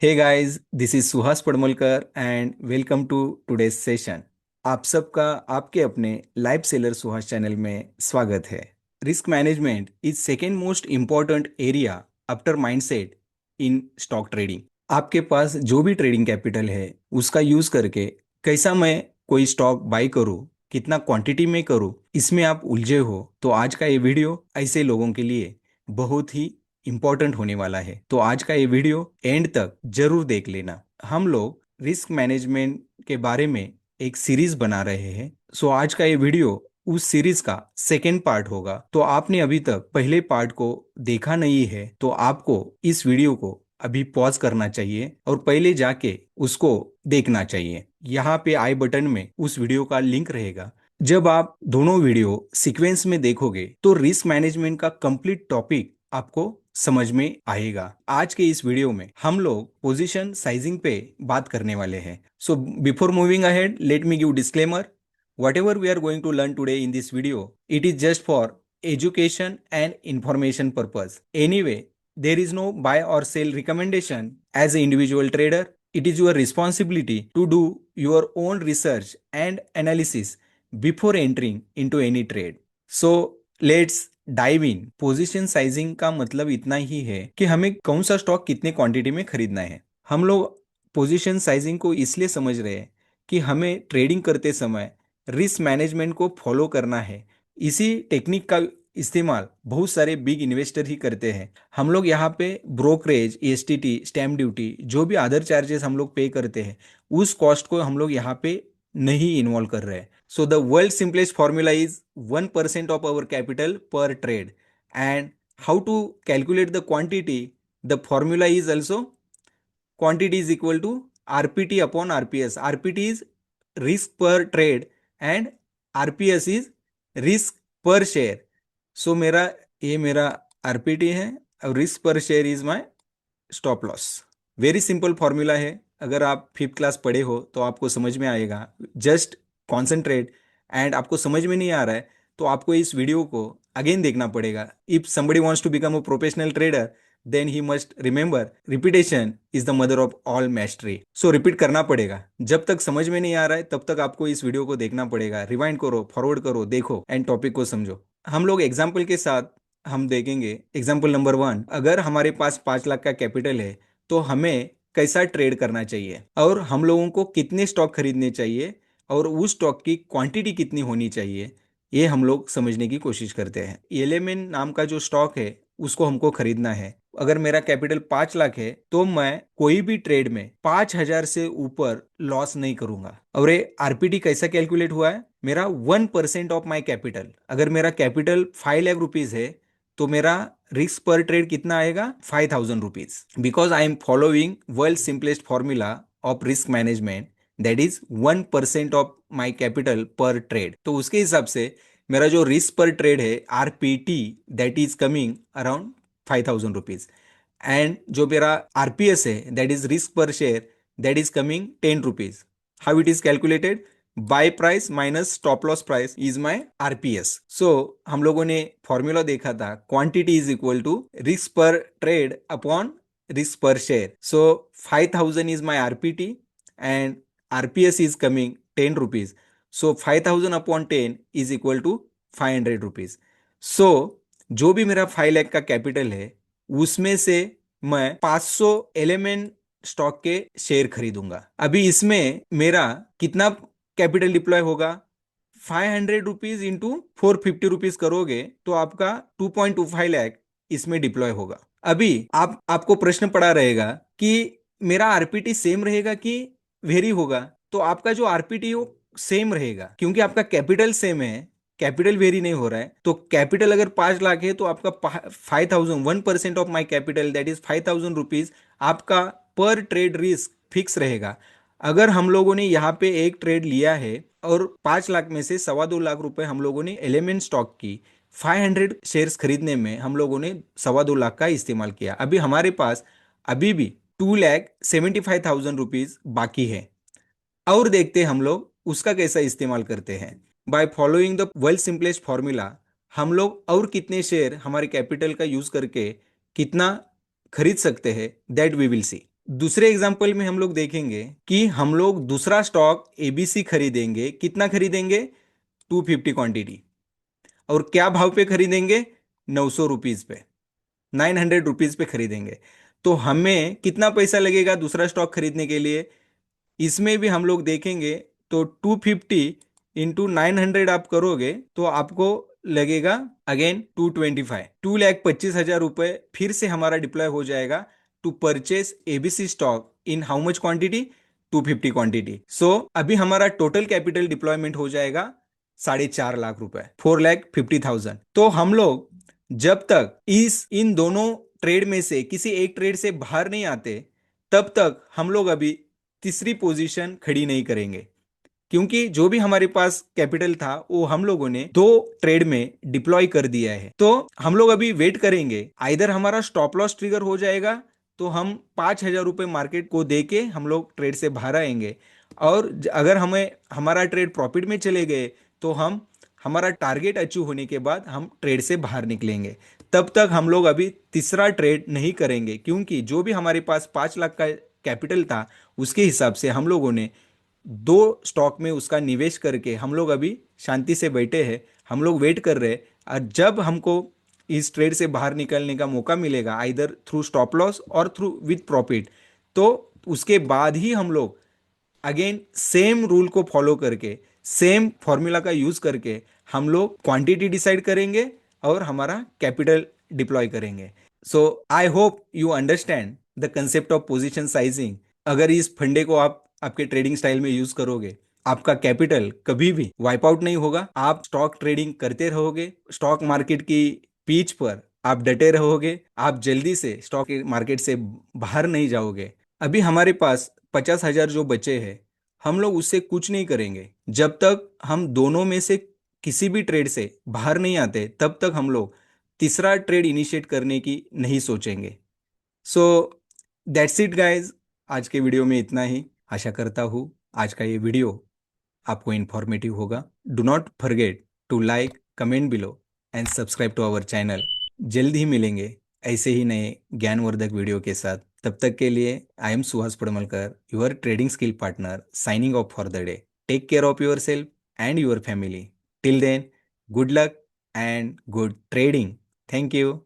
Hey guys, this is Suhas Padmalkar and welcome to today's session. आप सबका आपके अपने लाइफ सेलर सुहास चैनल में स्वागत है। Risk management is second most important area after mindset in stock trading. आपके पास जो भी ट्रेडिंग कैपिटल है उसका यूज करके कैसा मैं कोई स्टॉक बाय करूं, कितना क्वांटिटी में करूं, इसमें आप उलझे हो तो आज का ये वीडियो ऐसे लोगों के लिए बहुत ही इम्पोर्टेंट होने वाला है। तो आज का ये वीडियो एंड तक जरूर देख लेना। हम लोग रिस्क मैनेजमेंट के बारे में एक सीरीज बना रहे हैं। सो आज का ये वीडियो उस सीरीज का सेकेंड पार्ट होगा। तो आपने अभी तक पहले पार्ट को देखा नहीं है तो आपको इस वीडियो को अभी पॉज करना चाहिए और पहले जाके उसको देखना चाहिए। यहाँ पे आई बटन में उस वीडियो का लिंक रहेगा। जब आप दोनों वीडियो सीक्वेंस में देखोगे तो रिस्क मैनेजमेंट का कंप्लीट टॉपिक आपको समझ में आएगा। आज के इस वीडियो में हम लोग पोजीशन साइजिंग पे बात करने वाले हैं। So before moving ahead, let me give disclaimer. whatever we are going to learn today in this video, it is just for education and information purpose. Anyway, there is no buy or sell recommendation. As an individual trader, it is your responsibility to do your own research and analysis before entering into any trade. So let's dive in. Position sizing का मतलब इतना ही है कि हमें कौन सा stock कितने quantity में खरीदना है। हम लोग पोजीशन साइजिंग को इसलिए समझ रहे हैं कि हमें ट्रेडिंग करते समय रिस्क मैनेजमेंट को फॉलो करना है। इसी टेक्निक का इस्तेमाल बहुत सारे बिग इन्वेस्टर ही करते हैं। हम लोग यहाँ पे ब्रोकरेज, एसटीटी, स्टैम्प ड्यूटी, जो भी अदर चार्जेस हम लोग पे करते हैं उस कॉस्ट को हम लोग यहाँ पे नहीं इन्वॉल्व कर रहे हैं। So the world's simplest formula is 1% of our capital per trade. And how to calculate the quantity? The formula is also quantity is equal to RPT upon RPS. RPT is risk per trade and RPS is risk per share. So मेरा RPT है और risk per share is my stop loss. Very simple formula है। अगर आप fifth class पढ़े हो तो आपको समझ में आएगा। Just concentrate. एंड आपको समझ में नहीं आ रहा है तो आपको इस वीडियो को अगेन देखना पड़ेगा। If somebody wants to become a professional trader then he must remember repetition is the mother of all mastery. So repeat करना पड़ेगा। जब तक समझ में नहीं आ रहा है तब तक आपको इस वीडियो को देखना पड़ेगा। रिवाइंड करो, फॉरवर्ड करो, देखो एंड टॉपिक को समझो। हम लोग एग्जाम्पल के साथ हम देखेंगे। एग्जाम्पल नंबर 1, अगर हमारे पास 5 लाख का कैपिटल है तो हमें कैसा ट्रेड करना चाहिए और हम लोगों को कितने स्टॉक खरीदने चाहिए और उस स्टॉक की क्वांटिटी कितनी होनी चाहिए, ये हम लोग समझने की कोशिश करते हैं। एलेमेन नाम का जो स्टॉक है उसको हमको खरीदना है। अगर मेरा कैपिटल 5 लाख है तो मैं कोई भी ट्रेड में 5,000 से ऊपर लॉस नहीं करूंगा। और ये आरपीटी कैसा कैलकुलेट हुआ है? मेरा 1% ऑफ माई कैपिटल। अगर मेरा कैपिटल 5 लाख रुपीज है तो मेरा रिस्क पर ट्रेड कितना आएगा? 5,000 rupees. Because I am following world simplest formula of risk management, that is 1% of my capital पर ट्रेड। तो उसके हिसाब से मेरा जो रिस्क पर ट्रेड है RPT, that is coming around 5,000 rupees. And जो मेरा आरपीएस है that is risk per share, that is coming 10 rupees. How it is calculated? Buy price minus stop loss price is my RPS. So हम लोगों ने formula देखा था, quantity is equal to risk per trade upon risk per share. So 5,000 is my RPT and RPS is coming 10 rupees. So 5,000 upon 10 is equal to 500 rupees. So जो भी मेरा 5 लाख का capital है उसमें से मैं 500 एलिमेंट स्टॉक के शेयर खरीदूंगा। अभी इसमें मेरा कितना कैपिटल डिप्लॉय होगा? 500 रुपीज इंटू 450 रुपीज करोगे तो आपका 2.25 लाख इसमें डिप्लॉय होगा। अभी आपको प्रश्न पड़ा रहेगा कि मेरा आरपीटी सेम रहेगा कि वेरी होगा? तो आपका जो आरपीटी हो सेम रहेगा क्योंकि आपका कैपिटल सेम है, कैपिटल वेरी नहीं हो रहा है। तो कैपिटल अगर 5 लाख है तो आपका 5,000, 1% of my capital that is 5,000 rupees आपका पर ट्रेड रिस्क फिक्स रहेगा। अगर हम लोगों ने यहाँ पे एक ट्रेड लिया है और 5 लाख में से 2.25 लाख रुपए हम लोगों ने एलिमेंट स्टॉक की 500 शेयर्स खरीदने में हम लोगों ने 2.25 लाख का इस्तेमाल किया। अभी हमारे पास अभी भी 2,75,000 रुपीज बाकी है। और देखते हम लोग उसका कैसा इस्तेमाल करते हैं। By following the world simplest formula हम लोग और कितने शेयर हमारे कैपिटल का यूज करके कितना खरीद सकते हैं दैट वी विल सी। दूसरे एग्जाम्पल में हम लोग देखेंगे कि हम लोग दूसरा स्टॉक एबीसी खरीदेंगे। कितना खरीदेंगे? 250 क्वांटिटी। और क्या भाव पे खरीदेंगे? 900 रुपीज पे, 900 रुपीज पे खरीदेंगे। तो हमें कितना पैसा लगेगा दूसरा स्टॉक खरीदने के लिए? इसमें भी हम लोग देखेंगे तो 250 × 900 आप करोगे तो आपको लगेगा अगेन 225, 2,25,000 रुपए फिर से हमारा डिप्लॉय हो जाएगा to purchase ABC stock in how much quantity? 250 quantity. So अभी हमारा टोटल कैपिटल डिप्लॉयमेंट हो जाएगा 4.5 लाख रुपए, 4,50,000। तो हम लोग जब तक इस इन दोनों ट्रेड में से किसी एक ट्रेड से बाहर नहीं आते, तब तक हम लोग अभी तीसरी पोजीशन खड़ी नहीं करेंगे। क्योंकि जो भी हमारे पास कैपिटल था वो हम लोगों ने दो ट्रेड में डिप्लॉय कर दिया है। तो हम लोग अभी वेट करेंगे, आइदर हमारा स्टॉप लॉस ट्रिगर हो जाएगा तो हम 5,000 रुपये मार्केट को दे के हम लोग ट्रेड से बाहर आएंगे। और अगर हमें हमारा ट्रेड प्रॉफिट में चले गए तो हम हमारा टारगेट अचीव होने के बाद हम ट्रेड से बाहर निकलेंगे। तब तक हम लोग अभी तीसरा ट्रेड नहीं करेंगे, क्योंकि जो भी हमारे पास 5 लाख का कैपिटल था उसके हिसाब से हम लोगों ने दो स्टॉक में उसका निवेश करके हम लोग अभी शांति से बैठे हैं। हम लोग वेट कर रहे हैं, और जब हमको इस ट्रेड से बाहर निकलने का मौका मिलेगा आइदर थ्रू स्टॉप लॉस और थ्रू विथ प्रॉफिट, तो उसके बाद ही हम लोग अगेन सेम रूल को फॉलो करके, सेम फॉर्मूला का यूज करके हम लोग क्वांटिटी डिसाइड करेंगे और हमारा कैपिटल डिप्लॉय करेंगे। So I hope you understand the concept of position sizing. अगर इस फंडे को आप आपके ट्रेडिंग स्टाइल में यूज करोगे, आपका कैपिटल कभी भी वाइप आउट नहीं होगा। आप स्टॉक ट्रेडिंग करते रहोगे, स्टॉक मार्केट की पीच पर आप डटे रहोगे, आप जल्दी से स्टॉक मार्केट से बाहर नहीं जाओगे। अभी हमारे पास 50,000 जो बचे हैं, हम लोग उससे कुछ नहीं करेंगे जब तक हम दोनों में से किसी भी ट्रेड से बाहर नहीं आते। तब तक हम लोग तीसरा ट्रेड इनिशिएट करने की नहीं सोचेंगे। So that's it guys. आज के वीडियो में इतना ही। आशा करता हूँ आज का ये वीडियो आपको इन्फॉर्मेटिव होगा। Do not forget to like, comment below and subscribe to our channel. जल्द ही मिलेंगे ऐसे ही नए ज्ञानवर्धक वीडियो के साथ। तब तक के लिए I am Suhas Padmalkar, your trading skill partner, signing off for the day. Take care of your self and your family. Till then, good luck and good trading. Thank you.